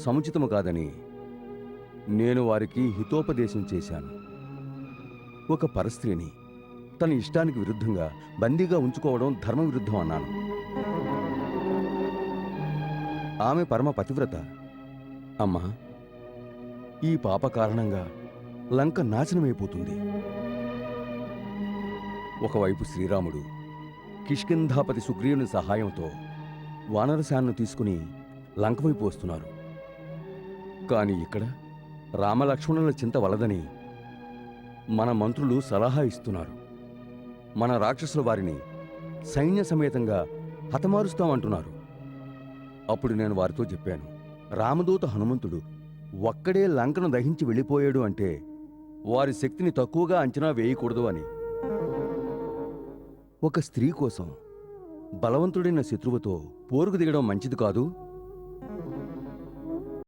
సముచితము కాదని నేను వారికి హితోపదేశం చేశాను. ఒక పరస్త్రీని తన ఇష్టానికి విరుద్ధంగా బందీగా ఉంచుకోవడం ధర్మవిరుద్ధం అన్నాను. ఆమె పరమ పతివ్రత. అమ్మా, ఈ పాప కారణంగా లంక నాశనమైపోతుంది. ఒకవైపు శ్రీరాముడు కిష్కింధాపతి సుగ్రీవుని సహాయంతో వానరసేనను తీసుకుని లంక వైపు వస్తున్నారు. కాని ఇక్కడ రామలక్ష్మణుల చింత వలదని మన మంత్రులు సలహా ఇస్తున్నారు. మన రాక్షసుల వారిని సైన్య సమేతంగా హతమారుస్తామంటున్నారు. అప్పుడు నేను వారితో చెప్పాను, రామదూత హనుమంతుడు ఒక్కడే లంకను దహించి వెళ్ళిపోయాడు అంటే వారి శక్తిని తక్కువగా అంచనా వేయకూడదు అని. ఒక స్త్రీ కోసం బలవంతుడైన శత్రువుతో పోరుకు దిగడం మంచిది కాదు.